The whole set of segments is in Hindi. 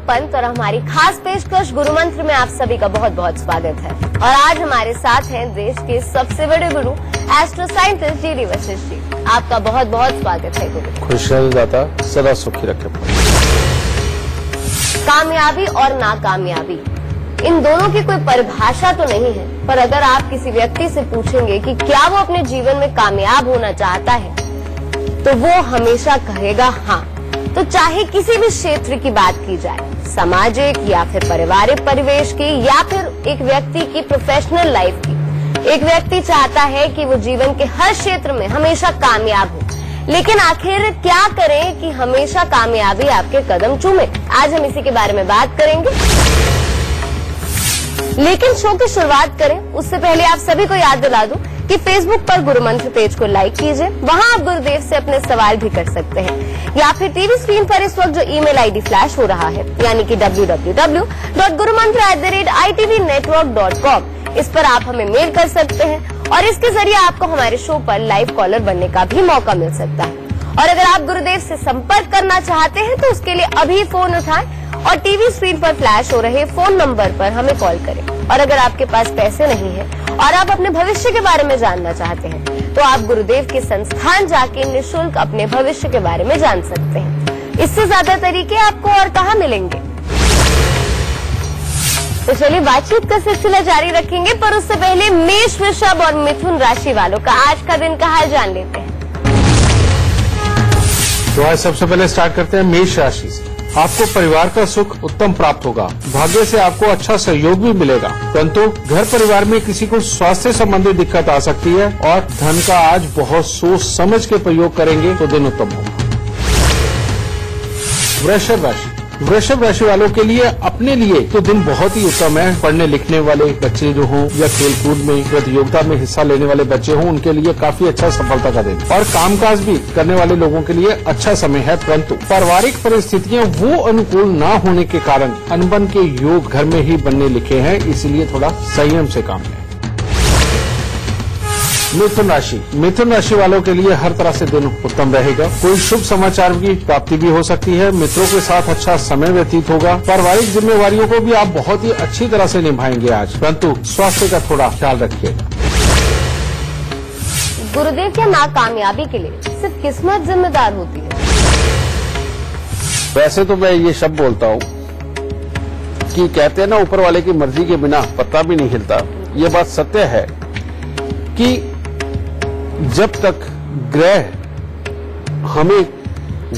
पंत और हमारी खास पेशकश गुरु मंत्र में आप सभी का बहुत बहुत स्वागत है। और आज हमारे साथ हैं देश के सबसे बड़े गुरु एस्ट्रो साइंटिस्ट जी वशिष्ठ जी। आपका बहुत बहुत स्वागत है गुरु। खुशहाल दाता सदा सुखी रखे। कामयाबी और नाकामयाबी, इन दोनों की कोई परिभाषा तो नहीं है, पर अगर आप किसी व्यक्ति से पूछेंगे कि क्या वो अपने जीवन में कामयाब होना चाहता है, तो वो हमेशा कहेगा हाँ। तो चाहे किसी भी क्षेत्र की बात की जाए, सामाजिक या फिर पारिवारिक परिवेश की या फिर एक व्यक्ति की प्रोफेशनल लाइफ की, एक व्यक्ति चाहता है कि वो जीवन के हर क्षेत्र में हमेशा कामयाब हो। लेकिन आखिर क्या करें कि हमेशा कामयाबी आपके कदम चूमे? आज हम इसी के बारे में बात करेंगे। लेकिन शो की शुरुआत करें उससे पहले आप सभी को याद दिला दूं कि फेसबुक पर गुरु मंत्र पेज को लाइक कीजिए। वहां आप गुरुदेव से अपने सवाल भी कर सकते हैं, या फिर टीवी स्क्रीन पर इस वक्त जो ईमेल आईडी फ्लैश हो रहा है, यानी कि www.gurumantra@itvnetwork.com, इस पर आप हमें मेल कर सकते हैं और इसके जरिए आपको हमारे शो पर लाइव कॉलर बनने का भी मौका मिल सकता है। और अगर आप गुरुदेव से संपर्क करना चाहते हैं तो उसके लिए अभी फोन उठाएं और टीवी स्क्रीन पर फ्लैश हो रहे फोन नंबर पर हमें कॉल करें। और अगर आपके पास पैसे नहीं है और आप अपने भविष्य के बारे में जानना चाहते हैं, तो आप गुरुदेव के संस्थान जाके निःशुल्क अपने भविष्य के बारे में जान सकते हैं। इससे ज्यादा तरीके आपको और कहाँ मिलेंगे? तो चलिए बातचीत का सिलसिला जारी रखेंगे, पर उससे पहले मेष, वृषभ और मिथुन राशि वालों का आज का दिन का हाल जान लेते हैं। तो आज सबसे पहले स्टार्ट करते हैं मेष राशि से। आपको परिवार का सुख उत्तम प्राप्त होगा। भाग्य से आपको अच्छा सहयोग भी मिलेगा, परंतु घर परिवार में किसी को स्वास्थ्य संबंधी दिक्कत आ सकती है और धन का आज बहुत सोच समझ के प्रयोग करेंगे तो दिन उत्तम होगा। वृषभ राशि, वृषभ राशि वालों के लिए अपने लिए तो दिन बहुत ही उत्तम है। पढ़ने लिखने वाले बच्चे जो हों या खेलकूद में प्रतियोगिता में हिस्सा लेने वाले बच्चे हों, उनके लिए काफी अच्छा सफलता का दिन। और कामकाज भी करने वाले लोगों के लिए अच्छा समय है, परंतु पारिवारिक परिस्थितियां वो अनुकूल न होने के कारण अनबन के योग घर में ही बनने लिखे हैं, इसलिए थोड़ा संयम से काम लें। मिथुन राशि, मिथुन राशि वालों के लिए हर तरह से दिन उत्तम रहेगा। कोई शुभ समाचार की प्राप्ति भी हो सकती है। मित्रों के साथ अच्छा समय व्यतीत होगा। पारिवारिक जिम्मेवारियों को भी आप बहुत ही अच्छी तरह से निभाएंगे आज, परंतु स्वास्थ्य का थोड़ा ख्याल रखिएगा। गुरुदेव क्या नाकामयाबी के लिए सिर्फ किस्मत जिम्मेदार होती है? वैसे तो मैं ये शब्द बोलता हूँ कि कहते हैं ना, ऊपर वाले की मर्जी के बिना पत्ता भी नहीं हिलता। ये बात सत्य है कि जब तक ग्रह हमें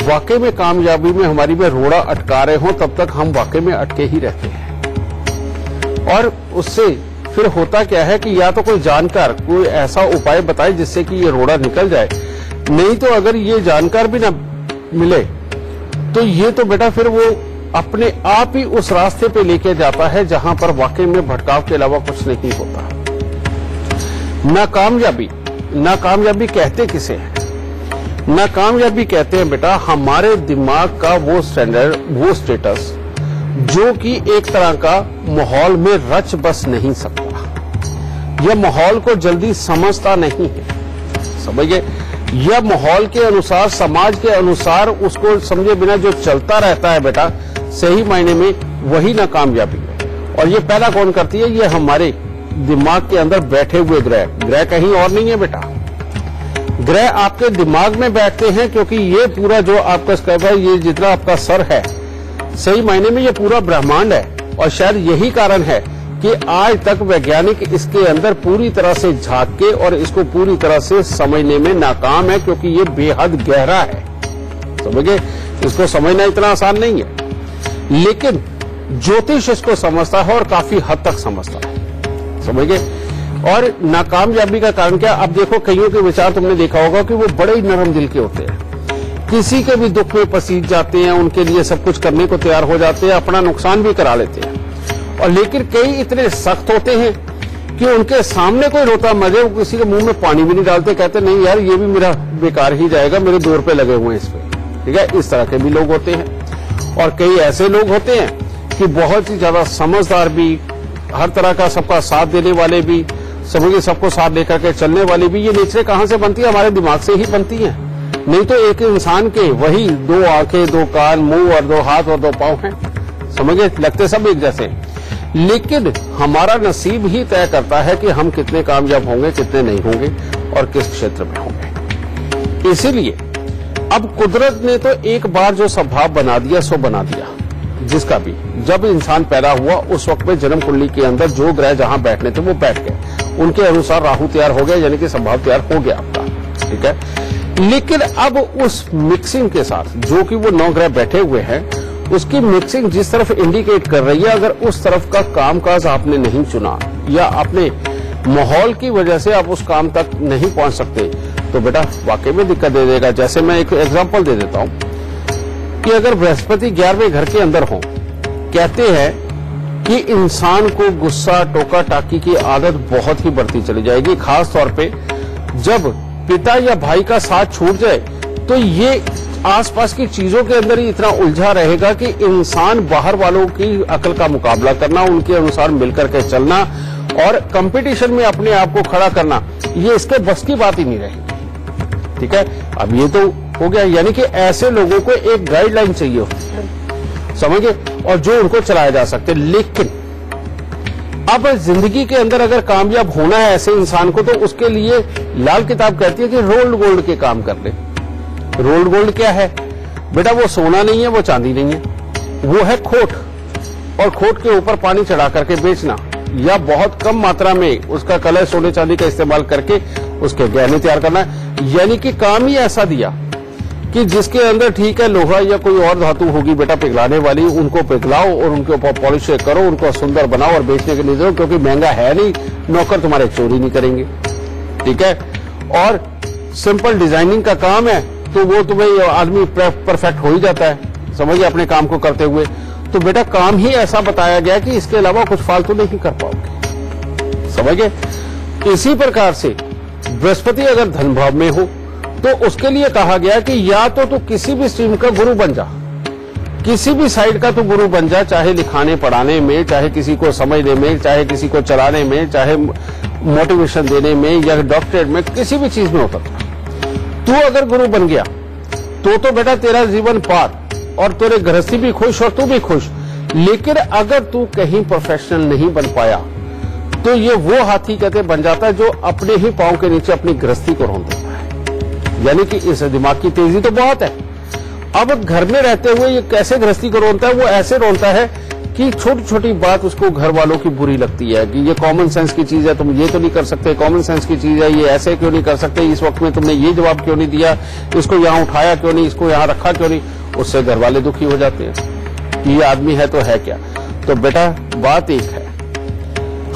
वाकई में कामयाबी में हमारी में रोड़ा अटका रहे हों, तब तक हम वाकई में अटके ही रहते हैं। और उससे फिर होता क्या है कि या तो कोई जानकार कोई ऐसा उपाय बताए जिससे कि ये रोड़ा निकल जाए, नहीं तो अगर ये जानकार भी ना मिले तो ये तो बेटा फिर वो अपने आप ही उस रास्ते पे लेके जाता है जहां पर वाकई में भटकाव के अलावा कुछ नहीं होता। नाकामयाबी, नाकामयाबी कहते किसे हैं? नाकामयाबी कहते हैं बेटा हमारे दिमाग का वो स्टैंडर्ड, वो स्टेटस जो कि एक तरह का माहौल में रच बस नहीं सकता, यह माहौल को जल्दी समझता नहीं है। समझिए, यह माहौल के अनुसार, समाज के अनुसार उसको समझे बिना जो चलता रहता है बेटा, सही मायने में वही नाकामयाबी है। और ये पैदा कौन करती है? ये हमारे दिमाग के अंदर बैठे हुए ग्रह, ग्रह कहीं और नहीं है बेटा। ग्रह आपके दिमाग में बैठते हैं, क्योंकि ये पूरा जो आपका स्कैब है, ये जितना आपका सर है, सही मायने में ये पूरा ब्रह्मांड है। और शायद यही कारण है कि आज तक वैज्ञानिक इसके अंदर पूरी तरह से झांक के और इसको पूरी तरह से समझने में नाकाम है, क्योंकि ये बेहद गहरा है। समझिए, इसको समझना इतना आसान नहीं है, लेकिन ज्योतिष इसको समझता है और काफी हद तक समझता है। समझिए, और नाकामयाबी का कारण क्या? अब देखो, कईयों के विचार तुमने देखा होगा कि वो बड़े ही नरम दिल के होते हैं, किसी के भी दुख में पसीज जाते हैं, उनके लिए सब कुछ करने को तैयार हो जाते हैं, अपना नुकसान भी करा लेते हैं। और लेकिन कई इतने सख्त होते हैं कि उनके सामने कोई रोता मजे, वो किसी के मुंह में पानी भी नहीं डालते, कहते नहीं यार ये भी मेरा बेकार ही जाएगा, मेरे 2 रुपए लगे हुए हैं इस पे। ठीक है, इस तरह के भी लोग होते हैं। और कई ऐसे लोग होते हैं कि बहुत ही ज्यादा समझदार भी, हर तरह का सबका साथ देने वाले भी, समझिए सबको साथ लेकर के चलने वाली भी। ये नेचर कहाँ से बनती है? हमारे दिमाग से ही बनती है। नहीं तो एक इंसान के वही 2 आंखें, 2 कान, मुंह और 2 हाथ और 2 पांव हैं। समझे, लगते सब एक जैसे, लेकिन हमारा नसीब ही तय करता है कि हम कितने कामयाब होंगे, कितने नहीं होंगे और किस क्षेत्र में होंगे। इसीलिए अब कुदरत ने तो एक बार जो स्वभाव बना दिया सो बना दिया, जिसका भी जब इंसान पैदा हुआ उस वक्त में जन्म कुंडली के अंदर जो ग्रह जहां बैठने थे वो बैठ गए, उनके अनुसार राहु तैयार हो गया, यानी कि स्वभाव तैयार हो गया आपका, ठीक है। लेकिन अब उस मिक्सिंग के साथ जो कि वो 9 ग्रह बैठे हुए हैं, उसकी मिक्सिंग जिस तरफ इंडिकेट कर रही है, अगर उस तरफ का कामकाज आपने नहीं चुना या अपने माहौल की वजह से आप उस काम तक नहीं पहुंच सकते, तो बेटा वाकई में दिक्कत दे देगा। जैसे मैं एक एग्जांपल दे देता हूं कि अगर बृहस्पति 11वें घर के अंदर हो, कहते हैं कि इंसान को गुस्सा टोका टाकी की आदत बहुत ही बढ़ती चली जाएगी, खास तौर पे जब पिता या भाई का साथ छूट जाए तो ये आसपास की चीजों के अंदर ही इतना उलझा रहेगा कि इंसान बाहर वालों की अकल का मुकाबला करना, उनके अनुसार मिलकर के चलना और कंपटीशन में अपने आप को खड़ा करना, ये इसके बस की बात ही नहीं रहेगी, ठीक है। अब ये तो हो गया, यानी कि ऐसे लोगों को एक गाइडलाइन चाहिए होती है, समझिए, और जो उनको चलाया जा सकते। लेकिन अब जिंदगी के अंदर अगर कामयाब होना है ऐसे इंसान को, तो उसके लिए लाल किताब कहती है कि रोल्ड गोल्ड के काम कर ले। रोल्ड गोल्ड क्या है बेटा? वो सोना नहीं है, वो चांदी नहीं है, वो है खोट, और खोट के ऊपर पानी चढ़ा करके बेचना या बहुत कम मात्रा में उसका कलर सोने चांदी का इस्तेमाल करके उसके गहने तैयार करना। यानी कि काम ही ऐसा दिया कि जिसके अंदर ठीक है लोहा या कोई और धातु होगी बेटा पिघलाने वाली, उनको पिघलाओ और उनके ऊपर पॉलिश करो, उनको सुंदर बनाओ और बेचने के लिए दो, क्योंकि महंगा है नहीं, नौकर तुम्हारे चोरी नहीं करेंगे, ठीक है। और सिंपल डिजाइनिंग का काम है तो वो तुम्हें आदमी परफेक्ट हो ही जाता है, समझिए, अपने काम को करते हुए। तो बेटा काम ही ऐसा बताया गया कि इसके अलावा कुछ फालतू नहीं कर पाओगे, समझिए। इसी प्रकार से बृहस्पति अगर धन भाव में हो तो उसके लिए कहा गया कि या तो तू किसी भी स्ट्रीम का गुरु बन जा, किसी भी साइड का तू गुरु बन जा, चाहे लिखाने पढ़ाने में, चाहे किसी को समझने में, चाहे किसी को चलाने में, चाहे मोटिवेशन देने में या डॉक्टरेट में, किसी भी चीज में होता था। तू अगर गुरु बन गया तो बेटा तेरा जीवन पार, और तेरे गृहस्थी भी खुश और तू भी खुश। लेकिन अगर तू कहीं प्रोफेशनल नहीं बन पाया तो ये वो हाथी कहते बन जाता है जो अपने ही पांव के नीचे अपनी गृहस्थी को रोन देता है। यानी कि इस दिमाग की तेजी तो बहुत है। अब घर में रहते हुए ये कैसे गृहस्थी को रोनता है? वो ऐसे रोनता है कि छोटी छोटी बात उसको घर वालों की बुरी लगती है कि ये कॉमन सेंस की चीज है, तुम ये तो नहीं कर सकते, कॉमन सेंस की चीज है, ये ऐसे क्यों नहीं कर सकते, इस वक्त में तुमने ये जवाब क्यों नहीं दिया, इसको यहाँ उठाया क्यों नहीं, इसको यहाँ रखा क्यों नहीं। उससे घर वाले दुखी हो जाते हैं कि ये आदमी है तो है क्या। तो बेटा बात एक है,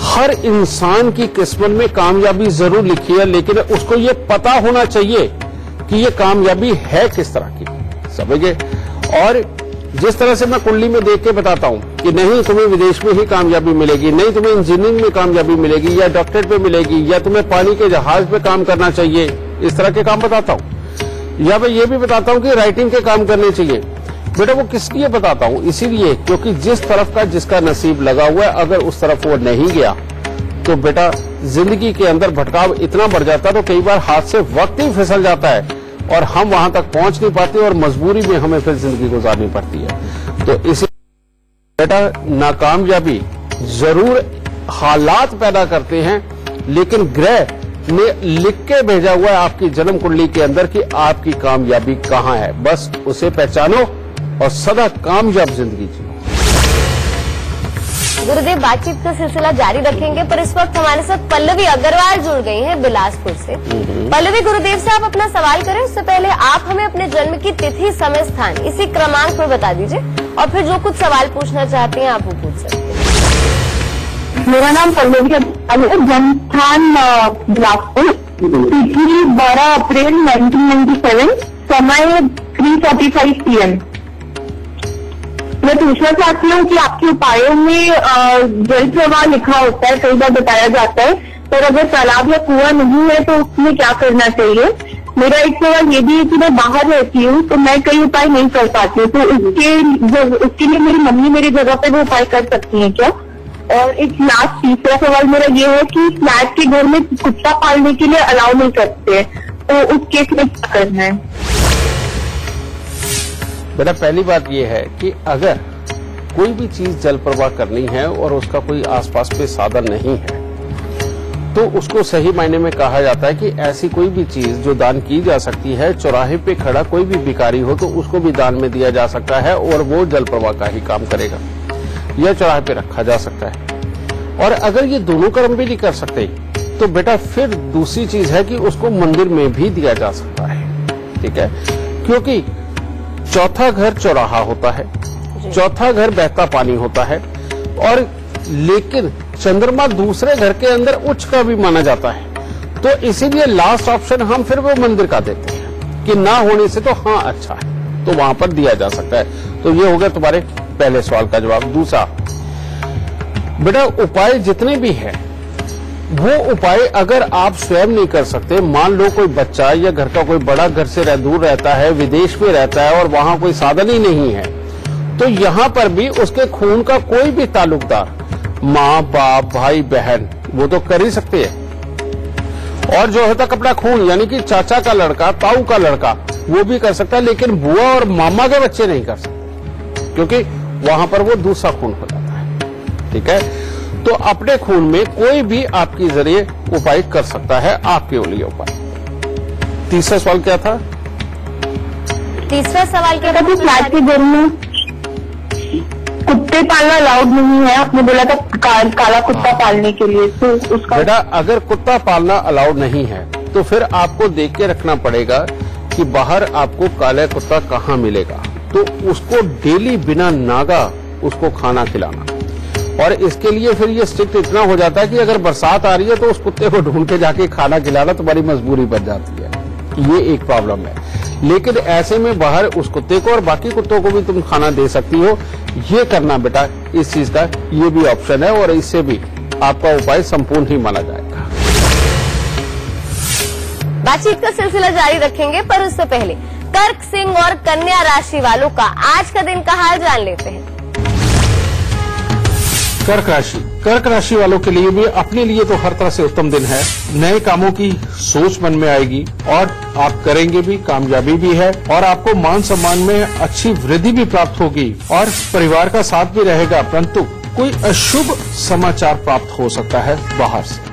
हर इंसान की किस्मत में कामयाबी जरूर लिखी है, लेकिन उसको ये पता होना चाहिए कि ये कामयाबी है किस तरह की, समझे। और जिस तरह से मैं कुंडली में देख के बताता हूं कि नहीं तुम्हें विदेश में ही कामयाबी मिलेगी, नहीं तुम्हें इंजीनियरिंग में कामयाबी मिलेगी या डॉक्टरेट पे मिलेगी, या तुम्हें पानी के जहाज पे काम करना चाहिए, इस तरह के काम बताता हूं। या मैं ये भी बताता हूं कि राइटिंग के काम करने चाहिए। बेटा वो किस लिए बताता हूं? इसीलिए क्योंकि जिस तरफ का जिसका नसीब लगा हुआ है, अगर उस तरफ वो नहीं गया तो बेटा जिंदगी के अंदर भटकाव इतना बढ़ जाता है, तो कई बार हाथ से वक्त ही फिसल जाता है और हम वहां तक पहुंच नहीं पाते और मजबूरी में हमें फिर जिंदगी गुजारनी पड़ती है। तो इसे बेटा नाकामयाबी जरूर हालात पैदा करते हैं, लेकिन ग्रह ने लिख के भेजा हुआ है आपकी जन्म कुंडली के अंदर कि आपकी कामयाबी कहां है। बस उसे पहचानो और सदा कामयाब जिंदगी जियो। गुरुदेव बातचीत का सिलसिला जारी रखेंगे, पर इस वक्त हमारे साथ पल्लवी अग्रवाल जुड़ गई हैं बिलासपुर से। पल्लवी, गुरुदेव से आप अपना सवाल करें उससे पहले आप हमें अपने जन्म की तिथि, समय, स्थान इसी क्रमांक में बता दीजिए, और फिर जो कुछ सवाल पूछना चाहते हैं आप वो पूछ सकते हैं। मेरा नाम पल्लवी अग्रवाल, जन्म स्थान बिलासपुर, तिथि 12 अप्रैल 1997, समय 3:45 PM। मैं पूछना चाहती हूँ कि आपके उपायों में जल प्रवाह लिखा होता है, कई बार बताया जाता है, पर अगर तालाब या कुआं नहीं है तो उसमें क्या करना चाहिए? मेरा एक सवाल ये भी है कि मैं बाहर रहती हूँ तो मैं कई उपाय नहीं कर पाती हूँ, तो उसके लिए मेरी मम्मी मेरी जगह पे वो उपाय कर सकती है क्या? और एक लास्ट तीसरा सवाल मेरा ये है कि फ्लैट के घर में कुत्ता पालने के लिए अलाउ नहीं करते, तो उस केस में क्या करना है? बेटा पहली बात यह है कि अगर कोई भी चीज जल प्रवाह करनी है और उसका कोई आसपास पे साधन नहीं है, तो उसको सही मायने में कहा जाता है कि ऐसी कोई भी चीज जो दान की जा सकती है, चौराहे पे खड़ा कोई भी भिखारी हो तो उसको भी दान में दिया जा सकता है और वो जल प्रवाह का ही काम करेगा, या चौराहे पे रखा जा सकता है। और अगर ये दोनों कर्म भी नहीं कर सकते तो बेटा फिर दूसरी चीज है कि उसको मंदिर में भी दिया जा सकता है, ठीक है, क्योंकि चौथा घर चौराहा होता है, चौथा घर बहता पानी होता है, और लेकिन चंद्रमा दूसरे घर के अंदर उच्च का भी माना जाता है, तो इसीलिए लास्ट ऑप्शन हम फिर वो मंदिर का देते हैं कि ना होने से तो हाँ अच्छा है, तो वहां पर दिया जा सकता है। तो ये हो गया तुम्हारे पहले सवाल का जवाब। दूसरा बेटा, उपाय जितने भी हैं वो उपाय अगर आप स्वयं नहीं कर सकते, मान लो कोई बच्चा या घर का कोई बड़ा घर से दूर रहता है, विदेश में रहता है और वहां कोई साधन ही नहीं है, तो यहां पर भी उसके खून का कोई भी ताल्लुकदार, माँ बाप भाई बहन, वो तो कर ही सकते हैं। और जो होता कपड़ा खून यानी कि चाचा का लड़का, ताऊ का लड़का, वो भी कर सकता है, लेकिन बुआ और मामा के बच्चे नहीं कर सकते, क्योंकि वहां पर वो दूसरा खून हो जाता है, ठीक है। तो अपने खून में कोई भी आपके जरिए उपाय कर सकता है, आपके लिए उपाय। तीसरा सवाल क्या था? तीसरा सवाल क्या था? फ्लैट के घर में कुत्ते पालना अलाउड नहीं है, आपने बोला था काला कुत्ता पालने के लिए, तो उसका बेटा अगर कुत्ता पालना अलाउड नहीं है तो फिर आपको देख के रखना पड़ेगा कि बाहर आपको काला कुत्ता कहाँ मिलेगा, तो उसको डेली बिना नागा उसको खाना खिलाना। और इसके लिए फिर ये स्ट्रिक्ट इतना हो जाता है कि अगर बरसात आ रही है तो उस कुत्ते को ढूंढ के जाके खाना खिलाना तुम्हारी मजबूरी बन जाती है, ये एक प्रॉब्लम है। लेकिन ऐसे में बाहर उस कुत्ते को और बाकी कुत्तों को भी तुम खाना दे सकती हो, ये करना बेटा इस चीज का ये भी ऑप्शन है, और इससे भी आपका उपाय संपूर्ण ही माना जाएगा। बातचीत का सिलसिला जारी रखेंगे, पर उससे पहले कर्क सिंह और कन्या राशि वालों का आज का दिन का हाल जान लेते हैं। कर्क राशि वालों के लिए भी अपने लिए तो हर तरह से उत्तम दिन है। नए कामों की सोच मन में आएगी और आप करेंगे भी, कामयाबी भी है, और आपको मान सम्मान में अच्छी वृद्धि भी प्राप्त होगी और परिवार का साथ भी रहेगा। परंतु कोई अशुभ समाचार प्राप्त हो सकता है बाहर से।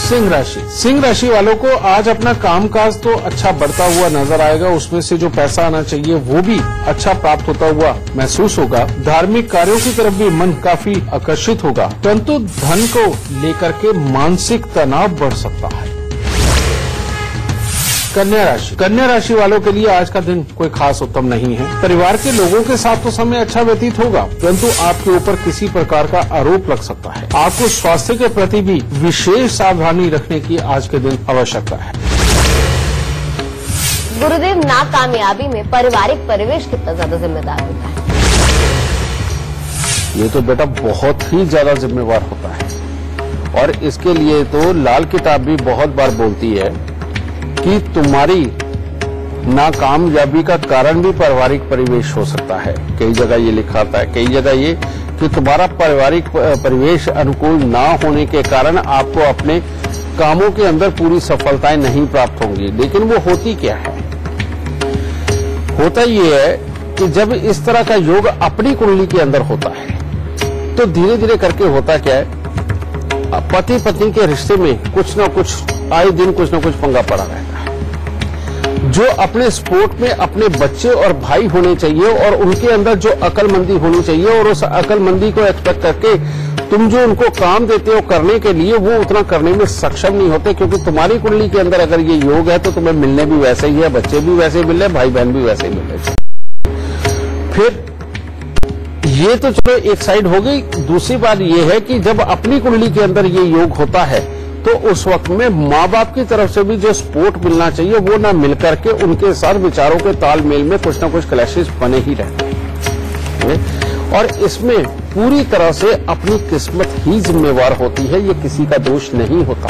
सिंह राशि वालों को आज अपना कामकाज तो अच्छा बढ़ता हुआ नजर आएगा, उसमें से जो पैसा आना चाहिए वो भी अच्छा प्राप्त होता हुआ महसूस होगा। धार्मिक कार्यों की तरफ भी मन काफी आकर्षित होगा, परंतु धन को लेकर के मानसिक तनाव बढ़ सकता है। कन्या राशि वालों के लिए आज का दिन कोई खास उत्तम नहीं है। परिवार के लोगों के साथ तो समय अच्छा व्यतीत होगा, परंतु आपके ऊपर किसी प्रकार का आरोप लग सकता है। आपको स्वास्थ्य के प्रति भी विशेष सावधानी रखने की आज के दिन आवश्यकता है। गुरुदेव, नाकामयाबी में पारिवारिक परिवेश कितना ज्यादा जिम्मेदार होता है? ये तो बेटा बहुत ही ज्यादा जिम्मेवार होता है, और इसके लिए तो लाल किताब भी बहुत बार बोलती है कि तुम्हारी नाकामयाबी का कारण भी पारिवारिक परिवेश हो सकता है। कई जगह ये लिखा आता है, कई जगह ये कि तुम्हारा पारिवारिक परिवेश अनुकूल ना होने के कारण आपको अपने कामों के अंदर पूरी सफलताएं नहीं प्राप्त होंगी। लेकिन वो होती क्या है? होता ये है कि जब इस तरह का योग अपनी कुंडली के अंदर होता है तो धीरे धीरे करके होता क्या है, पति पत्नी के रिश्ते में कुछ ना कुछ आए दिन कुछ ना कुछ पंगा पड़ा रहता है। जो अपने स्पोर्ट में अपने बच्चे और भाई होने चाहिए और उनके अंदर जो अकलमंदी होनी चाहिए, और उस अकलमंदी को एक्सपेक्ट करके तुम जो उनको काम देते हो करने के लिए, वो उतना करने में सक्षम नहीं होते, क्योंकि तुम्हारी कुंडली के अंदर अगर ये योग है तो तुम्हें मिलने भी वैसे ही है, बच्चे भी वैसे ही मिल रहे, भाई बहन भी वैसे ही मिल रहे। फिर ये तो चलो एक साइड हो गई। दूसरी बात ये है कि जब अपनी कुंडली के अंदर ये योग होता है तो उस वक्त में माँ बाप की तरफ से भी जो सपोर्ट मिलना चाहिए वो ना मिल करके उनके साथ विचारों के तालमेल में कुछ ना कुछ क्लैशेस बने ही रहते हैं, और इसमें पूरी तरह से अपनी किस्मत ही जिम्मेवार होती है, ये किसी का दोष नहीं होता।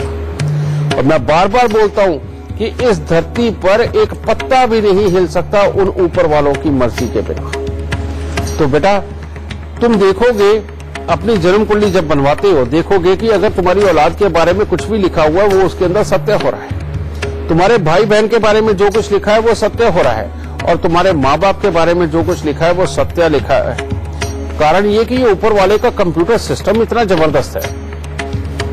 और मैं बार बार बोलता हूं कि इस धरती पर एक पत्ता भी नहीं हिल सकता उन ऊपर वालों की मर्जी के बिना। तो बेटा तुम देखोगे अपनी जन्म कुंडली जब बनवाते हो, देखोगे कि अगर तुम्हारी औलाद के बारे में कुछ भी लिखा हुआ है वो उसके अंदर सत्य हो रहा है, तुम्हारे भाई बहन के बारे में जो कुछ लिखा है वो सत्य हो रहा है, और तुम्हारे माँ बाप के बारे में जो कुछ लिखा है वो सत्य लिखा है। कारण ये कि ये ऊपर वाले का कंप्यूटर सिस्टम इतना जबरदस्त है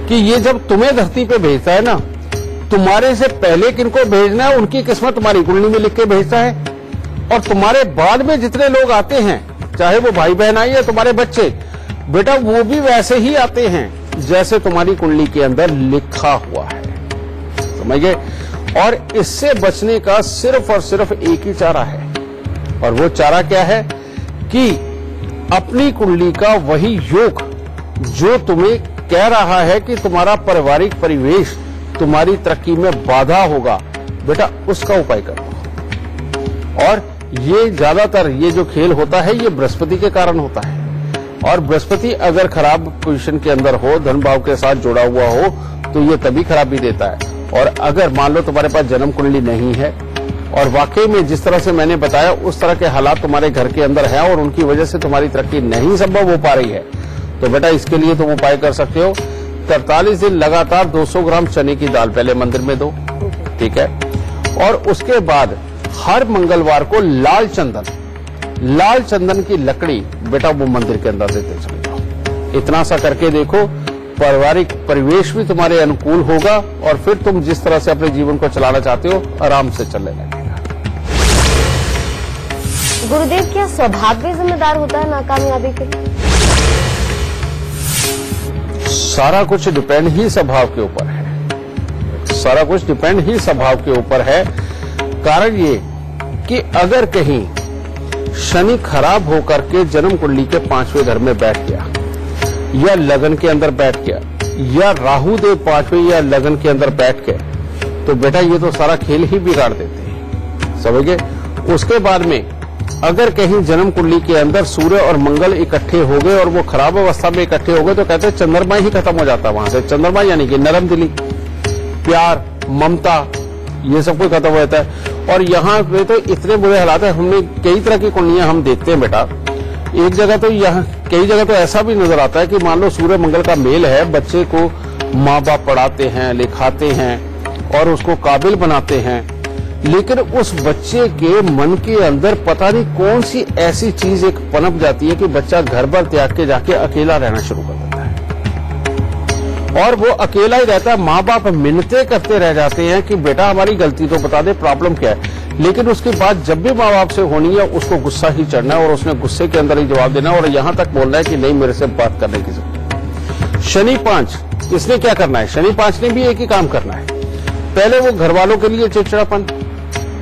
कि ये जब तुम्हें धरती पे भेजता है ना, तुम्हारे से पहले किनको भेजना है उनकी किस्मत तुम्हारी कुंडली में लिख के भेजता है, और तुम्हारे बाद में जितने लोग आते हैं, चाहे वो भाई बहन आए या तुम्हारे बच्चे, बेटा वो भी वैसे ही आते हैं जैसे तुम्हारी कुंडली के अंदर लिखा हुआ है। समझ गए? और इससे बचने का सिर्फ और सिर्फ एक ही चारा है, और वो चारा क्या है कि अपनी कुंडली का वही योग जो तुम्हें कह रहा है कि तुम्हारा पारिवारिक परिवेश तुम्हारी तरक्की में बाधा होगा, बेटा उसका उपाय करो। और ये ज्यादातर ये जो खेल होता है ये बृहस्पति के कारण होता है, और बृहस्पति अगर खराब पोजीशन के अंदर हो, धन भाव के साथ जुड़ा हुआ हो, तो ये तभी खराबी देता है। और अगर मान लो तुम्हारे पास जन्म कुंडली नहीं है और वाकई में जिस तरह से मैंने बताया उस तरह के हालात तुम्हारे घर के अंदर है और उनकी वजह से तुम्हारी तरक्की नहीं संभव हो पा रही है, तो बेटा इसके लिए तुम उपाय कर सकते हो। 43 दिन लगातार 200 ग्राम चने की दाल पहले मंदिर में दो, ठीक है, और उसके बाद हर मंगलवार को लाल चंदन की लकड़ी बेटा वो मंदिर के अंदर देते चले जाओ। इतना सा करके देखो, पारिवारिक परिवेश भी तुम्हारे अनुकूल होगा और फिर तुम जिस तरह से अपने जीवन को चलाना चाहते हो आराम से चलने लगेगा। गुरुदेव, क्या स्वभाव भी जिम्मेदार होता है नाकामयाबी के? सारा कुछ डिपेंड ही स्वभाव के ऊपर है, सारा कुछ डिपेंड ही स्वभाव के ऊपर है। कारण ये कि अगर कहीं शनि खराब होकर के जन्म कुंडली के 5वें घर में बैठ गया या लगन के अंदर बैठ गया, या राहु देव 5वें या लगन के अंदर बैठ गए, तो बेटा ये तो सारा खेल ही बिगाड़ देते हैं। समझ गए? उसके बाद में अगर कहीं जन्म कुंडली के अंदर सूर्य और मंगल इकट्ठे हो गए और वो खराब अवस्था में इकट्ठे हो गए, तो कहते हैं चंद्रमा ही खत्म हो जाता है वहां से। चंद्रमा यानी कि नरम दिली, प्यार, ममता, ये सब कुछ खत्म हो जाता है। और यहाँ पे तो इतने बुरे हालात है, हमने कई तरह की कुंडलियां हम देखते हैं बेटा। एक जगह तो यहाँ कई जगह तो ऐसा भी नजर आता है कि मान लो सूर्य मंगल का मेल है, बच्चे को माँ बाप पढ़ाते हैं, लिखाते हैं और उसको काबिल बनाते हैं, लेकिन उस बच्चे के मन के अंदर पता नहीं कौन सी ऐसी चीज एक पनप जाती है कि बच्चा घर पर त्याग के जाके अकेला रहना शुरू कर देता है, और वो अकेला ही रहता है। माँ बाप मिन्नतें करते रह जाते हैं कि बेटा हमारी गलती तो बता दे, प्रॉब्लम क्या है, लेकिन उसके बाद जब भी माँ बाप से होनी है उसको गुस्सा ही चढ़ना है और उसने गुस्से के अंदर ही जवाब देना और यहां तक बोलना है कि नहीं मेरे से बात करने की जरूरत। शनि 5, इसने क्या करना है? शनि 5 ने भी एक ही काम करना है। पहले वो घर वालों के लिए चिड़चिड़ापन,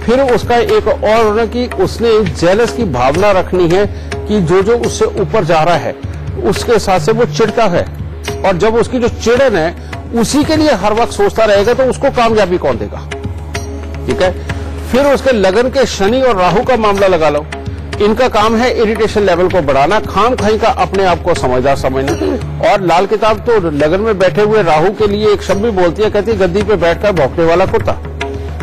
फिर उसका एक और होना कि उसने जेलस की भावना रखनी है कि जो उससे ऊपर जा रहा है उसके साथ से वो चिढ़ता है, और जब उसकी जो चिड़न है उसी के लिए हर वक्त सोचता रहेगा, तो उसको कामयाबी कौन देगा? ठीक है। फिर उसके लगन के शनि और राहु का मामला लगा लो। इनका काम है इरिटेशन लेवल को बढ़ाना, खाम खाई का अपने आप को समझदार समझना। और लाल किताब तो लगन में बैठे हुए राहु के लिए एक शब्द भी बोलती है, कहती है गद्दी पे बैठकर भौंकने वाला कुत्ता।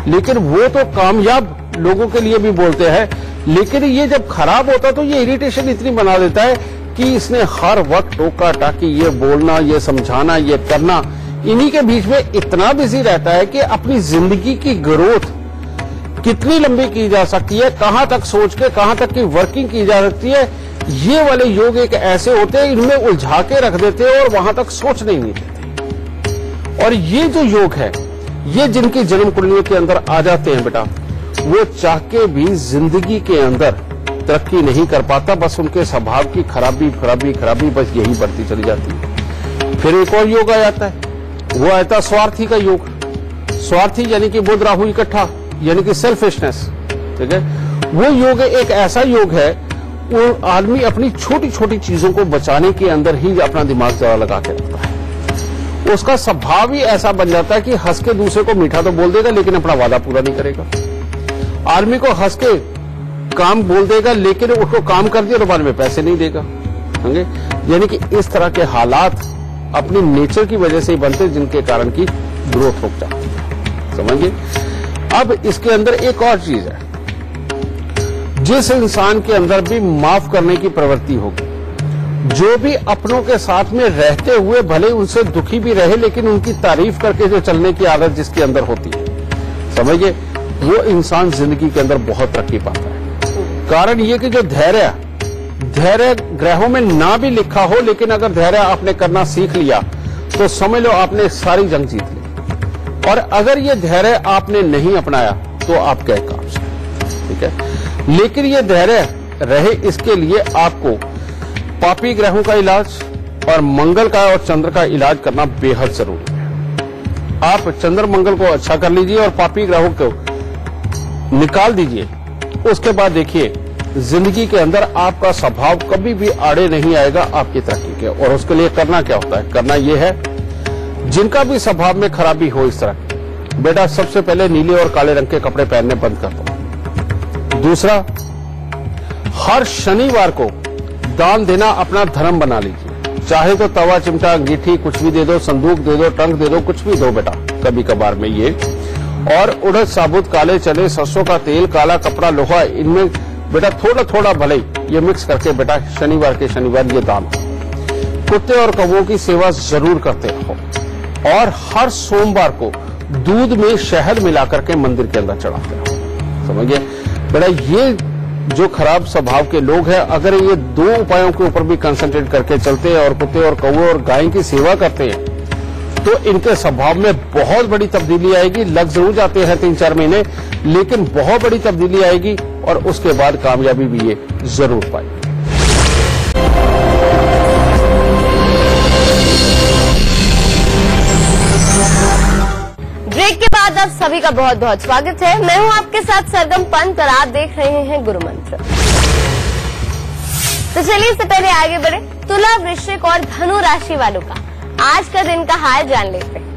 लेकिन वो तो कामयाब लोगों के लिए भी बोलते हैं, लेकिन ये जब खराब होता तो ये इरिटेशन इतनी बना देता है कि इसने हर वक्त टोका टाकी, ये बोलना, ये समझाना, ये करना, इन्हीं के बीच में इतना बिजी रहता है कि अपनी जिंदगी की ग्रोथ कितनी लंबी की जा सकती है, कहां तक सोच के कहां तक की वर्किंग की जा सकती है, ये वाले योग एक ऐसे होते हैं इनमें उलझा के रख देते हैं और वहां तक सोचने नहीं देते। और ये जो योग है, ये जिनकी जन्म कुंडलियों के अंदर आ जाते हैं बेटा, वो चाह के भी जिंदगी के अंदर तरक्की नहीं कर पाता, बस उनके स्वभाव की खराबी खराबी खराबी बस यही बढ़ती चली जाती है। फिर एक और योग आ जाता है, वो आता है स्वार्थी का योग। स्वार्थी यानी कि बुध राहु इकट्ठा, यानी कि सेल्फिशनेस। ठीक है, वो योग एक ऐसा योग है, वो आदमी अपनी छोटी छोटी चीजों को बचाने के अंदर ही अपना दिमाग जरा लगा के रखता है। उसका स्वभाव ही ऐसा बन जाता है कि हंस के दूसरे को मीठा तो बोल देगा लेकिन अपना वादा पूरा नहीं करेगा। आदमी को हंस के काम बोल देगा लेकिन उसको काम कर दिया तो बाद में पैसे नहीं देगा। समझे? यानी कि इस तरह के हालात अपनी नेचर की वजह से ही बनते, जिनके कारण की ग्रोथ रुक जाती है। समझिए? अब इसके अंदर एक और चीज है, जिस इंसान के अंदर भी माफ करने की प्रवृत्ति होगी, जो भी अपनों के साथ में रहते हुए भले उनसे दुखी भी रहे लेकिन उनकी तारीफ करके जो चलने की आदत जिसके अंदर होती है, समझिए, वो इंसान जिंदगी के अंदर बहुत तरक्की पाता है। कारण ये कि जो धैर्य ग्रहों में ना भी लिखा हो, लेकिन अगर धैर्य आपने करना सीख लिया तो समझ लो आपने सारी जंग जीत ली। और अगर ये धैर्य आपने नहीं अपनाया तो आप गए काम से, ठीक है। लेकिन ये धैर्य रहे, इसके लिए आपको पापी ग्रहों का इलाज और मंगल का और चंद्र का इलाज करना बेहद जरूरी है। आप चंद्र मंगल को अच्छा कर लीजिए और पापी ग्रहों को निकाल दीजिए। उसके बाद देखिए जिंदगी के अंदर आपका स्वभाव कभी भी आड़े नहीं आएगा आपकी तरक्की के। और उसके लिए करना क्या होता है? करना यह है, जिनका भी स्वभाव में खराबी हो इस तरह की, बेटा सबसे पहले नीले और काले रंग के कपड़े पहनने बंद कर दो। दूसरा, हर शनिवार को दान देना अपना धर्म बना लीजिए। चाहे तो तवा, चिमटा, अंगीठी कुछ भी दे दो, संदूक दे दो, ट्रंक दे दो, कुछ भी दो बेटा कभी कभार में ये। और उड़द, साबुत, काले चने, सरसों का तेल, काला कपड़ा, लोहा, इनमें बेटा थोड़ा थोड़ा भले ये मिक्स करके बेटा शनिवार के शनिवार ये दान। कुत्ते और कौवों की सेवा जरूर करते रहो। और हर सोमवार को दूध में शहद मिलाकर के मंदिर के अंदर चढ़ाते रहो। समझिए बेटा, ये जो खराब स्वभाव के लोग हैं, अगर ये दो उपायों के ऊपर भी कंसंट्रेट करके चलते हैं और कुत्ते और कौवे और गाय की सेवा करते हैं तो इनके स्वभाव में बहुत बड़ी तब्दीली आएगी। लग जरूर जाते हैं 3-4 महीने, लेकिन बहुत बड़ी तब्दीली आएगी और उसके बाद कामयाबी भी ये जरूर पाएगी। ब्रेक के बाद आप सभी का बहुत बहुत स्वागत है। मैं हूं आपके साथ सरगम पंत और आप देख रहे हैं गुरु मंत्र। तो चलिए इससे पहले आगे बढ़े, तुला, वृश्चिक और धनु राशि वालों का आज का दिन का हाल जान लेते हैं।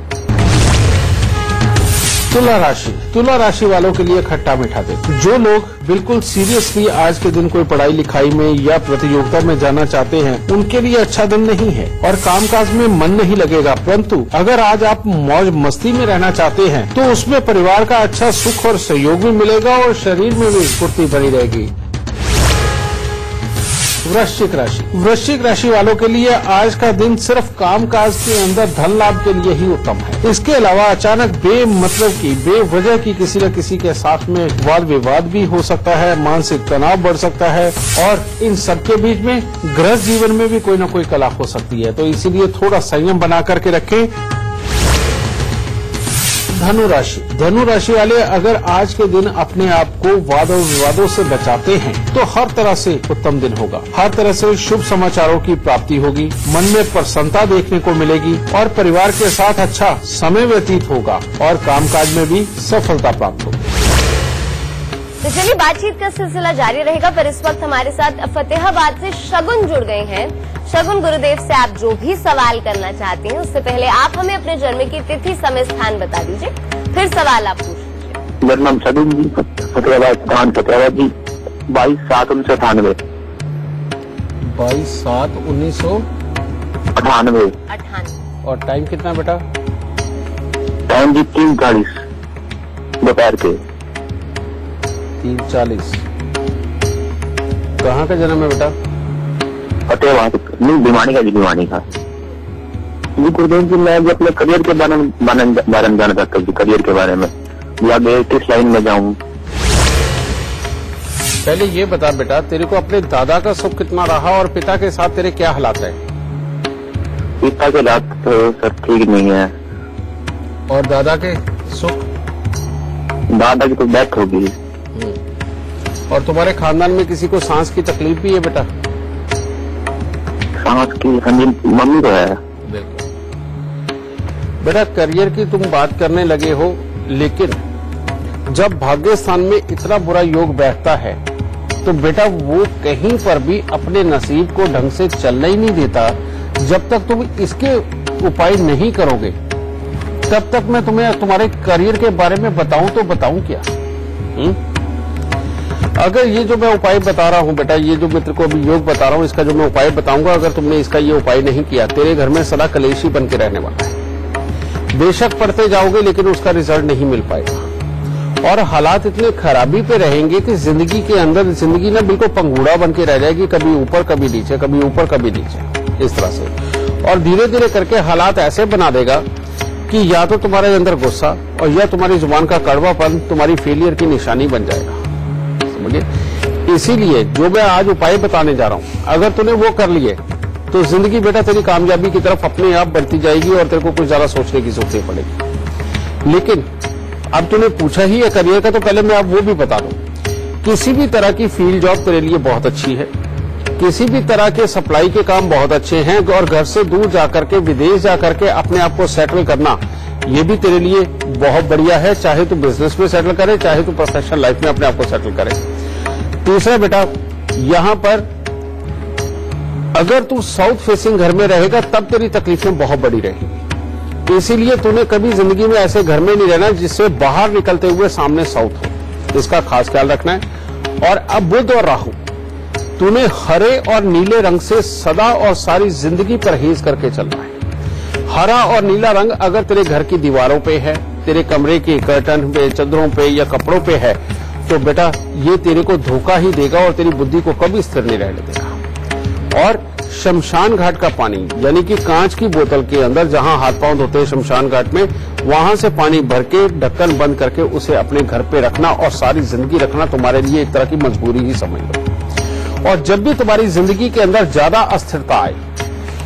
तुला राशि वालों के लिए खट्टा मीठा दिन। जो लोग बिल्कुल सीरियसली आज के दिन कोई पढ़ाई लिखाई में या प्रतियोगिता में जाना चाहते हैं, उनके लिए अच्छा दिन नहीं है और कामकाज में मन नहीं लगेगा। परंतु अगर आज आप मौज मस्ती में रहना चाहते हैं तो उसमें परिवार का अच्छा सुख और सहयोग भी मिलेगा और शरीर में भी फुर्ती बनी रहेगी। वृश्चिक राशि वालों के लिए आज का दिन सिर्फ कामकाज के अंदर धन लाभ के लिए ही उत्तम है। इसके अलावा अचानक बेवजह की किसी न किसी के साथ में वाद विवाद भी हो सकता है, मानसिक तनाव बढ़ सकता है और इन सबके बीच में गृहस्थ जीवन में भी कोई न कोई कला हो सकती है। तो इसीलिए थोड़ा संयम बना करके रखें। धनु राशि वाले अगर आज के दिन अपने आप को वाद और विवादों से बचाते हैं तो हर तरह से उत्तम दिन होगा। हर तरह से शुभ समाचारों की प्राप्ति होगी, मन में प्रसन्नता देखने को मिलेगी और परिवार के साथ अच्छा समय व्यतीत होगा और कामकाज में भी सफलता प्राप्त होगी। तो चलिए बातचीत का सिलसिला जारी रहेगा, पर इस वक्त हमारे साथ फतेहाबाद से शगुन जुड़ गए हैं। शगुन, गुरुदेव से आप जो भी सवाल करना चाहते हैं उससे पहले आप हमें अपने जन्म की तिथि, समय, स्थान बता दीजिए, फिर सवाल आप पूछ लीजिए। मेरा नाम शगुन जी, फतेहाबाद जी, 22/7/1998। 22/7/1998। और टाइम कितना बेटा? टाइम जी 3:40 दोपहर के। 3:40। कहाँ का जन्म है बेटा? फतेहाबाद, नहीं भिवानी का। जी गुरुदेव जी, मैं अपने करियर के बारे में जानना चाहता हूँ, करियर के बारे में, या मैं किस लाइन में जाऊँ। पहले ये बता बेटा, तेरे को अपने दादा का सुख कितना रहा और पिता के साथ तेरे क्या हालात है? पिता के हालात तो सर ठीक नहीं है। और दादा के सुख? दादा की तो डेथ हो गई। और तुम्हारे खानदान में किसी को सांस की तकलीफ भी है बेटा? सांस की? हाँ जी, मम्मी को है। बिल्कुल बेटा, करियर की तुम बात करने लगे हो, लेकिन जब भाग्य स्थान में इतना बुरा योग बैठता है तो बेटा वो कहीं पर भी अपने नसीब को ढंग से चलना ही नहीं देता। जब तक तुम इसके उपाय नहीं करोगे तब तक मैं तुम्हें तुम्हारे करियर के बारे में बताऊं तो बताऊं क्या? अगर ये जो मैं उपाय बता रहा हूं बेटा, ये जो मित्र को अभी योग बता रहा हूं, इसका जो मैं उपाय बताऊंगा, अगर तुमने इसका ये उपाय नहीं किया, तेरे घर में सदा कलेश ही बन के रहने वाला है। बेशक पढ़ते जाओगे लेकिन उसका रिजल्ट नहीं मिल पाएगा और हालात इतने खराबी पे रहेंगे कि जिंदगी के अंदर जिंदगी ना बिल्कुल पंगूड़ा बन के रह जाएगी, कभी ऊपर कभी नीचे, कभी ऊपर कभी नीचे, इस तरह से। और धीरे धीरे करके हालात ऐसे बना देगा कि या तो तुम्हारे अंदर गुस्सा और या तुम्हारी जुबान का कड़वापन तुम्हारी फेलियर की निशानी बन जाएगा। समझिए, इसीलिए जो मैं आज उपाय बताने जा रहा हूं, अगर तूने वो कर लिए तो जिंदगी बेटा तेरी कामयाबी की तरफ अपने आप बढ़ती जाएगी और तेरे को कुछ ज्यादा सोचने की जरूरत नहीं पड़ेगी। लेकिन अब तूने पूछा ही है करियर का, तो पहले मैं अब वो भी बता दूं, किसी भी तरह की फील्ड जॉब तेरे लिए बहुत अच्छी है, किसी भी तरह के सप्लाई के काम बहुत अच्छे हैं, और घर से दूर जाकर के विदेश जाकर के अपने आप को सेटल करना ये भी तेरे लिए बहुत बढ़िया है, चाहे तू बिजनेस में सेटल करे, चाहे तू प्रोफेशनल लाइफ में अपने आप को सेटल करे। तीसरा बेटा, यहां पर अगर तू साउथ फेसिंग घर में रहेगा तब तेरी तकलीफें बहुत बड़ी रहेंगी। इसीलिए तूने कभी जिंदगी में ऐसे घर में नहीं रहना जिससे बाहर निकलते हुए सामने साउथ हो, इसका खास ख्याल रखना है। और अब बुध और राहु, तूने हरे और नीले रंग से सदा और सारी जिंदगी परहेज करके चलना है। हरा और नीला रंग अगर तेरे घर की दीवारों पे है, तेरे कमरे के कर्टन पे, चादरों पे या कपड़ों पे है, तो बेटा ये तेरे को धोखा ही देगा और तेरी बुद्धि को कभी स्थिर नहीं रहने देगा। और शमशान घाट का पानी, यानी कि कांच की बोतल के अंदर जहां हाथ पांव धोते हैं शमशान घाट में, वहां से पानी भर के ढक्कन बंद करके उसे अपने घर पे रखना और सारी जिंदगी रखना तुम्हारे लिए एक तरह की मजबूरी ही समझ लो। और जब भी तुम्हारी जिंदगी के अंदर ज्यादा अस्थिरता आए,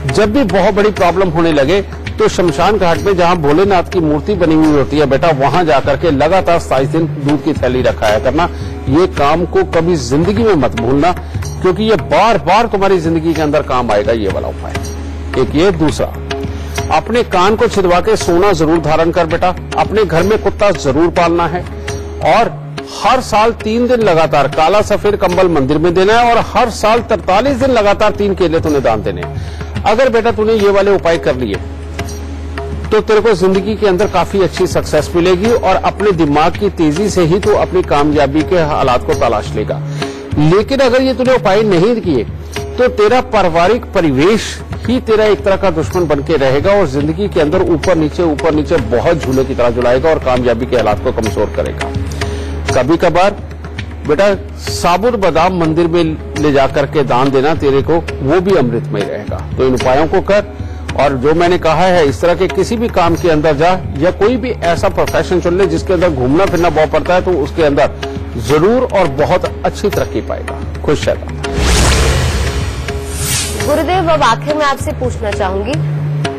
जब भी बहुत बड़ी प्रॉब्लम होने लगे, तो शमशान घाट में जहां भोलेनाथ की मूर्ति बनी हुई होती है बेटा, वहां जाकर के लगातार 27 दिन दूध की थैली रखाया करना। ये काम को कभी जिंदगी में मत भूलना, क्योंकि ये बार बार तुम्हारी जिंदगी के अंदर काम आएगा, ये वाला उपाय। एक ये। दूसरा, अपने कान को छिदवा के सोना जरूर धारण कर बेटा। अपने घर में कुत्ता जरूर पालना है, और हर साल 3 दिन लगातार काला सफेद कंबल मंदिर में देना है, और हर साल 43 दिन लगातार 3 केले तूने दान देने हैं। अगर बेटा तूने ये वाले उपाय कर लिए तो तेरे को जिंदगी के अंदर काफी अच्छी सक्सेस मिलेगी, और अपने दिमाग की तेजी से ही तू अपनी कामयाबी के हालात को तलाश लेगा। लेकिन अगर ये तूने उपाय नहीं किए तो तेरा पारिवारिक परिवेश ही तेरा एक तरह का दुश्मन बन के रहेगा, और जिंदगी के अंदर ऊपर नीचे बहुत झूले की तरह झुलाएगा और कामयाबी के हालात को कमजोर करेगा। कभी कभार बेटा साबुत बादाम मंदिर में ले जाकर के दान देना तेरे को वो भी अमृतमय रहेगा। तो इन उपायों को कर, और जो मैंने कहा है इस तरह के किसी भी काम के अंदर जा, या कोई भी ऐसा प्रोफेशन चुन ले जिसके अंदर घूमना फिरना बहुत पड़ता है, तो उसके अंदर जरूर और बहुत अच्छी तरक्की पाएगा। खुश रहेगा। गुरुदेव, अब आखिर में आपसे पूछना चाहूंगी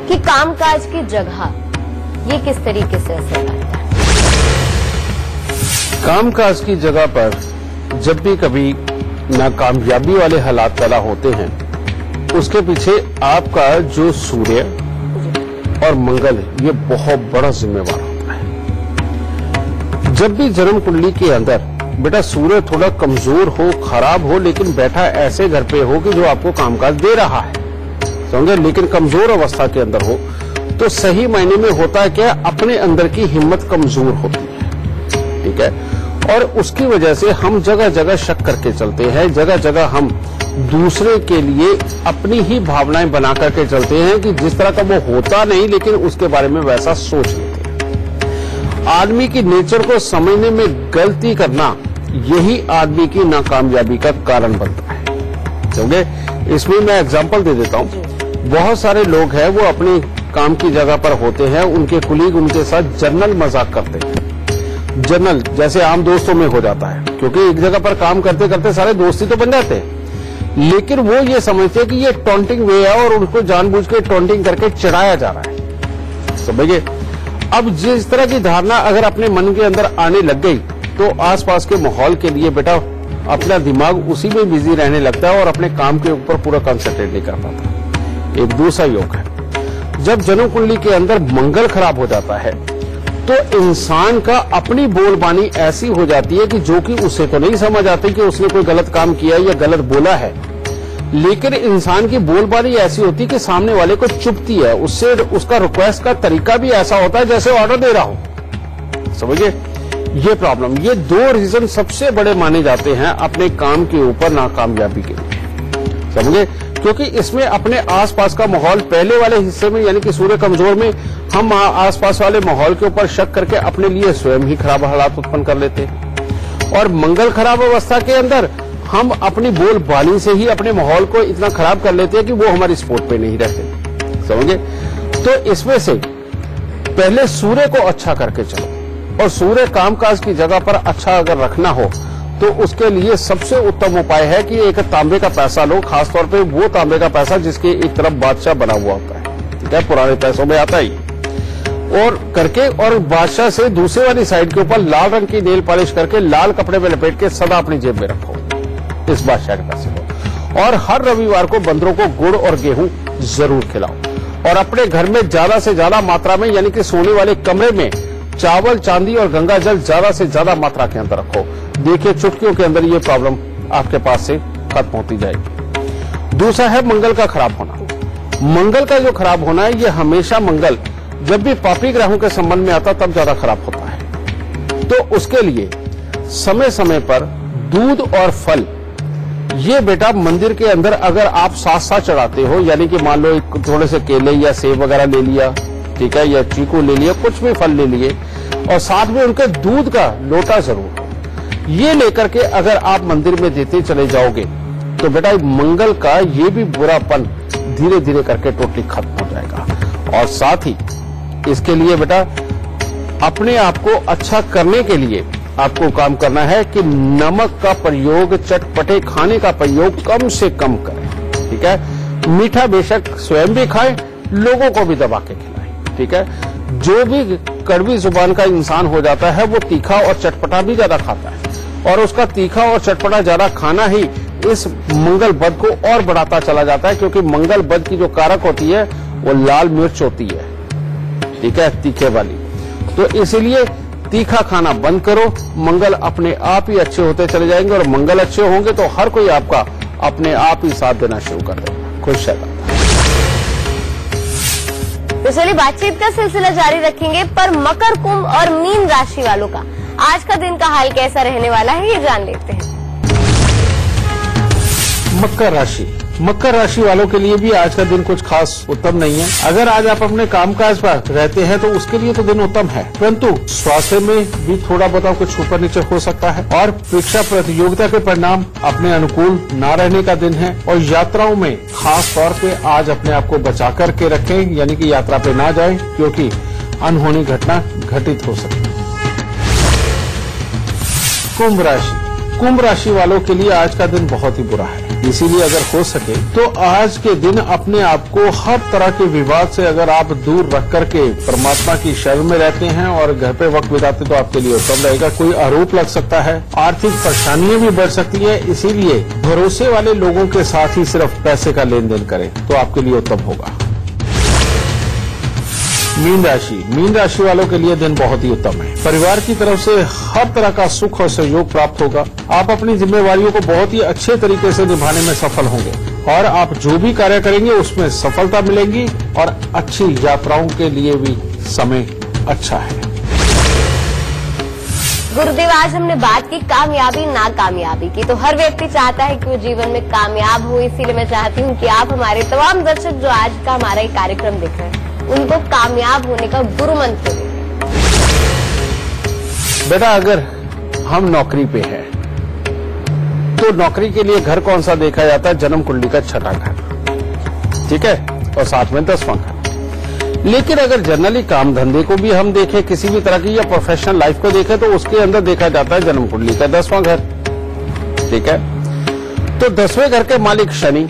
कि कामकाज की जगह ये किस तरीके से असर करता है? कामकाज की जगह पर जब भी कभी नाकामयाबी वाले हालात पैदा होते हैं, उसके पीछे आपका जो सूर्य और मंगल है, ये बहुत बड़ा जिम्मेवार होता है। जब भी जन्म कुंडली के अंदर बेटा सूर्य थोड़ा कमजोर हो, खराब हो, लेकिन बैठा ऐसे घर पे हो कि जो आपको कामकाज दे रहा है, समझे, लेकिन कमजोर अवस्था के अंदर हो, तो सही मायने में होता है क्या, अपने अंदर की हिम्मत कमजोर होती है। ठीक है, और उसकी वजह से हम जगह जगह शक करके चलते हैं, जगह जगह हम दूसरे के लिए अपनी ही भावनाएं बना करके चलते हैं कि जिस तरह का वो होता नहीं, लेकिन उसके बारे में वैसा सोच लेते हैं। आदमी की नेचर को समझने में गलती करना यही आदमी की नाकामयाबी का कारण बनता है। समझे, इसमें मैं एग्जांपल दे देता हूं। बहुत सारे लोग हैं वो अपनी काम की जगह पर होते हैं, उनके कुलीग उनके साथ जनरल मजाक करते हैं। जनरल जैसे आम दोस्तों में हो जाता है, क्योंकि एक जगह पर काम करते करते सारे दोस्ती तो बन जाते हैं, लेकिन वो ये समझते हैं कि ये टॉन्टिंग वे है और उनको जानबूझ के टॉन्टिंग करके चढ़ाया जा रहा है। समझिए, अब जिस तरह की धारणा अगर अपने मन के अंदर आने लग गई, तो आसपास के माहौल के लिए बेटा अपना दिमाग उसी में बिजी रहने लगता है और अपने काम के ऊपर पूरा कंसंट्रेट नहीं कर पाता। एक दूसरा योग है, जब जन्म कुंडली के अंदर मंगल खराब हो जाता है, तो इंसान का अपनी बोलबानी ऐसी हो जाती है कि जो कि उसे तो नहीं समझ आती कि उसने कोई गलत काम किया या गलत बोला है, लेकिन इंसान की बोलबानी ऐसी होती है कि सामने वाले को चुभती है, उससे उसका रिक्वेस्ट का तरीका भी ऐसा होता है जैसे ऑर्डर दे रहा हो। समझिए, ये प्रॉब्लम, ये 2 रीजन सबसे बड़े माने जाते हैं अपने काम के ऊपर नाकामयाबी के लिए। समझे, क्योंकि इसमें अपने आसपास का माहौल पहले वाले हिस्से में यानी कि सूर्य कमजोर में हम आसपास वाले माहौल के ऊपर शक करके अपने लिए स्वयं ही खराब हालात उत्पन्न कर लेते हैं, और मंगल खराब अवस्था के अंदर हम अपनी बोलबानी से ही अपने माहौल को इतना खराब कर लेते हैं कि वो हमारी स्पोर्ट पे नहीं रहते। समझे, तो इसमें से पहले सूर्य को अच्छा करके चलो, और सूर्य कामकाज की जगह पर अच्छा अगर रखना हो तो उसके लिए सबसे उत्तम उपाय है कि एक तांबे का पैसा लो, खासतौर पे वो तांबे का पैसा जिसके एक तरफ बादशाह बना हुआ होता है, ठीक है, पुराने पैसों में आता ही, और करके और बादशाह से दूसरे वाली साइड के ऊपर लाल रंग की नेल पॉलिश करके लाल कपड़े में लपेट के सदा अपनी जेब में रखो इस बादशाह के पैसे को। और हर रविवार को बंदरों को गुड़ और गेहूं जरूर खिलाओ और अपने घर में ज्यादा से ज्यादा मात्रा में, यानी कि सोने वाले कमरे में चावल, चांदी और गंगा जल ज्यादा से ज्यादा मात्रा के अंदर रखो। देखिए चुटकियों के अंदर ये प्रॉब्लम आपके पास से खत्म होती जाएगी। दूसरा है मंगल का खराब होना। मंगल का जो खराब होना है, ये हमेशा मंगल जब भी पापी ग्रहों के संबंध में आता तब ज्यादा खराब होता है। तो उसके लिए समय समय पर दूध और फल, ये बेटा मंदिर के अंदर अगर आप साथ साथ चढ़ाते हो, यानी कि मान लो थोड़े से केले या सेब वगैरह ले लिया, ठीक है, या चीकू ले लिया, कुछ भी फल ले लिए, और साथ में उनके दूध का लोटा जरूर, ये लेकर के अगर आप मंदिर में देते चले जाओगे तो बेटा मंगल का ये भी बुरापन धीरे धीरे करके टोटली खत्म हो जाएगा। और साथ ही इसके लिए बेटा अपने आप को अच्छा करने के लिए आपको काम करना है कि नमक का प्रयोग, चटपटे खाने का प्रयोग कम से कम करें, ठीक है। मीठा बेशक स्वयं भी खाएं, लोगों को भी दबा के खिलाएं, ठीक है। जो भी कड़वी जुबान का इंसान हो जाता है वो तीखा और चटपटा भी ज्यादा खाता है, और उसका तीखा और चटपटा ज्यादा खाना ही इस मंगल बद को और बढ़ाता चला जाता है, क्योंकि मंगल बद की जो कारक होती है वो लाल मिर्च होती है, ठीक है, तीखे वाली। तो इसीलिए तीखा खाना बंद करो, मंगल अपने आप ही अच्छे होते चले जाएंगे, और मंगल अच्छे होंगे तो हर कोई आपका अपने आप ही साथ देना शुरू कर देगा। खुश रहेगा। तो चलिए बातचीत का सिलसिला जारी रखेंगे, पर मकर, कुंभ और मीन राशि वालों का आज का दिन का हाल कैसा रहने वाला है ये जान लेते हैं। मकर राशि वालों के लिए भी आज का दिन कुछ खास उत्तम नहीं है। अगर आज आप अपने कामकाज पर रहते हैं तो उसके लिए तो दिन उत्तम है, परंतु स्वास्थ्य में भी थोड़ा बहुत कुछ ऊपर नीचे हो सकता है, और परीक्षा प्रतियोगिता के परिणाम अपने अनुकूल न रहने का दिन है। और यात्राओं में खास तौर पे आज अपने आप को बचा करके रखें, यानी कि यात्रा पे ना जाएं, क्योंकि अनहोनी घटना घटित हो सकती है। कुंभ राशि वालों के लिए आज का दिन बहुत ही बुरा है, इसीलिए अगर हो सके तो आज के दिन अपने आप को हर तरह के विवाद से अगर आप दूर रख करके परमात्मा की शरण में रहते हैं और घर पे वक्त बिताते तो आपके लिए उत्तम रहेगा। कोई आरोप लग सकता है, आर्थिक परेशानियां भी बढ़ सकती है, इसीलिए भरोसे वाले लोगों के साथ ही सिर्फ पैसे का लेन देन करें तो आपके लिए उत्तम होगा। मीन राशि वालों के लिए दिन बहुत ही उत्तम है। परिवार की तरफ से हर तरह का सुख और सहयोग प्राप्त होगा। आप अपनी जिम्मेवारियों को बहुत ही अच्छे तरीके से निभाने में सफल होंगे, और आप जो भी कार्य करेंगे उसमें सफलता मिलेगी, और अच्छी यात्राओं के लिए भी समय अच्छा है। गुरुदेव, आज हमने बात की कामयाबी नाकामयाबी की, तो हर व्यक्ति चाहता है कि वो जीवन में कामयाब हो, इसीलिए मैं चाहती हूँ कि आप हमारे तमाम दर्शक जो आज का हमारा ये कार्यक्रम देख रहे हैं उनको कामयाब होने का गुरु मंत्र दें। बेटा अगर हम नौकरी पे हैं तो नौकरी के लिए घर कौन सा देखा जाता है? जन्म कुंडली का छठा घर, ठीक है, और साथ में 10वां घर। लेकिन अगर जनरली काम धंधे को भी हम देखें, किसी भी तरह की या प्रोफेशनल लाइफ को देखें, तो उसके अंदर देखा जाता है जन्म कुंडली का 10वां घर, ठीक है। तो 10वें घर के मालिक शनि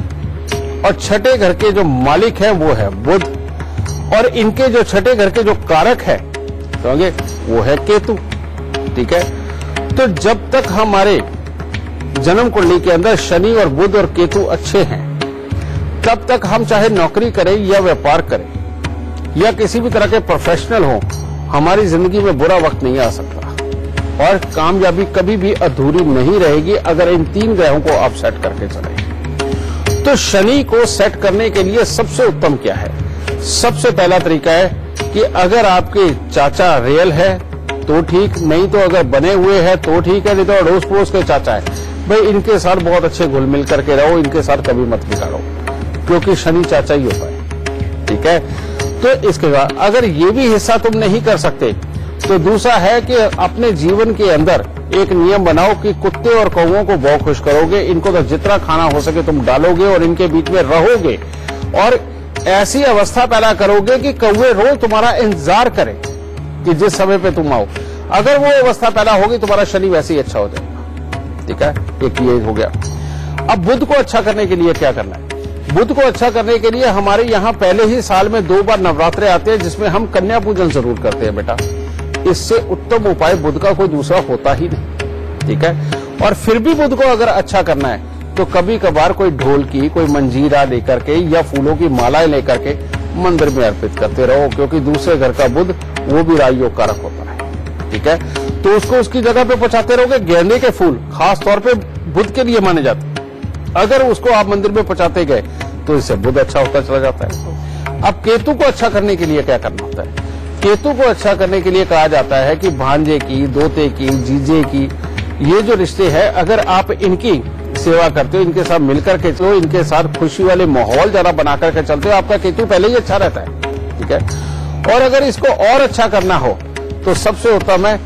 और छठे घर के जो मालिक है वो है बुध, और इनके जो छठे घर के जो कारक है तो वो है केतु, ठीक है। तो जब तक हमारे जन्म कुंडली के अंदर शनि और बुध और केतु अच्छे हैं, तब तक हम चाहे नौकरी करें या व्यापार करें या किसी भी तरह के प्रोफेशनल हो, हमारी जिंदगी में बुरा वक्त नहीं आ सकता, और कामयाबी कभी भी अधूरी नहीं रहेगी अगर इन 3 ग्रहों को आप सेट करके चलें। तो शनि को सेट करने के लिए सबसे उत्तम क्या है? सबसे पहला तरीका है कि अगर आपके चाचा रियल है तो ठीक, नहीं तो अगर बने हुए हैं तो ठीक है, नहीं तो अड़ोस पड़ोस के चाचा है, भाई इनके साथ बहुत अच्छे घुल मिल करके रहो, इनके साथ कभी मत बिगाड़ो, क्योंकि शनि चाचा ही होता है, ठीक है। तो इसके बाद अगर ये भी हिस्सा तुम नहीं कर सकते तो दूसरा है कि अपने जीवन के अंदर एक नियम बनाओ कि कुत्ते और कौवों को बहुत खुश करोगे, इनको तो जितना खाना हो सके तुम डालोगे और इनके बीच में रहोगे, और ऐसी अवस्था पैदा करोगे कि कौवे रोज तुम्हारा इंतजार करें कि जिस समय पे तुम आओ। अगर वो अवस्था पैदा होगी तुम्हारा शनि वैसे ही अच्छा हो जाएगा, ठीक है, एक ये हो गया। अब बुध को अच्छा करने के लिए क्या करना है? बुध को अच्छा करने के लिए हमारे यहाँ पहले ही साल में 2 बार नवरात्रे आते हैं, जिसमें हम कन्या पूजन जरूर करते हैं बेटा। इससे उत्तम उपाय बुध का कोई दूसरा होता ही नहीं, ठीक है। और फिर भी बुध को अगर अच्छा करना है तो कभी कभार कोई ढोल की, कोई मंजीरा लेकर के या फूलों की मालाएं लेकर के मंदिर में अर्पित करते रहो, क्योंकि दूसरे घर का बुध वो भी राजयोग कारक होता है, ठीक है। तो उसको उसकी जगह पे पहुंचाते रहोगे। गेंदे के फूल खास तौर पे बुध के लिए माने जाते हैं, अगर उसको आप मंदिर में पहुंचाते गए तो इससे बुध अच्छा होता चला जाता है। अब केतु को अच्छा करने के लिए क्या करना होता है? केतु को अच्छा करने के लिए कहा जाता है कि भांजे की, दोते की, जीजे की, ये जो रिश्ते हैं, अगर आप इनकी सेवा करते हो, इनके साथ मिलकर के चलो, इनके साथ खुशी वाले माहौल जरा बना करके चलते हो, आपका केतु पहले ही अच्छा रहता है, ठीक है। और अगर इसको और अच्छा करना हो तो सबसे उत्तम है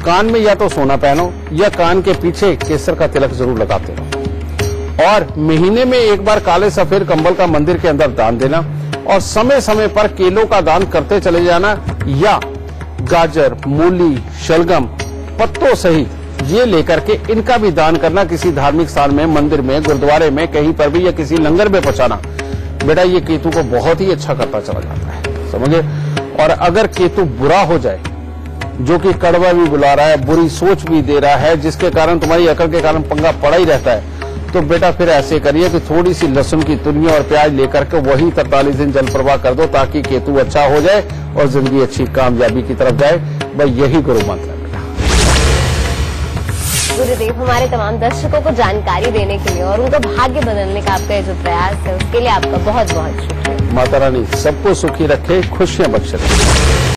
कान में या तो सोना पहनो या कान के पीछे केसर का तिलक जरूर लगाते रहो। और महीने में एक बार काले सफेद कंबल का मंदिर के अंदर दान देना, और समय समय पर केलों का दान करते चले जाना, या गाजर, मूली, शलगम पत्तों सहित ये लेकर के इनका भी दान करना किसी धार्मिक स्थान में, मंदिर में, गुरुद्वारे में, कहीं पर भी, या किसी लंगर में पहुंचाना। बेटा ये केतु को बहुत ही अच्छा करता चला जाता है, समझे। और अगर केतु बुरा हो जाए, जो कि कड़वा भी बुला रहा है, बुरी सोच भी दे रहा है, जिसके कारण तुम्हारी अकड़ के कारण पंगा पड़ा ही रहता है, तो बेटा फिर ऐसे करिए कि थोड़ी सी लहसुन की तुनिया और प्याज लेकर के वही 43 दिन जल प्रवाह कर दो, ताकि केतु अच्छा हो जाए और जिंदगी अच्छी कामयाबी की तरफ जाए। भाई यही गुरु मंत्र है बेटा। गुरुदेव, हमारे तमाम दर्शकों को जानकारी देने के लिए और उनका भाग्य बदलने का आपका जो प्रयास है, उसके लिए आपका बहुत बहुत शुक्रिया। माता रानी सबको सुखी रखे, खुशियां बख्शे रखे।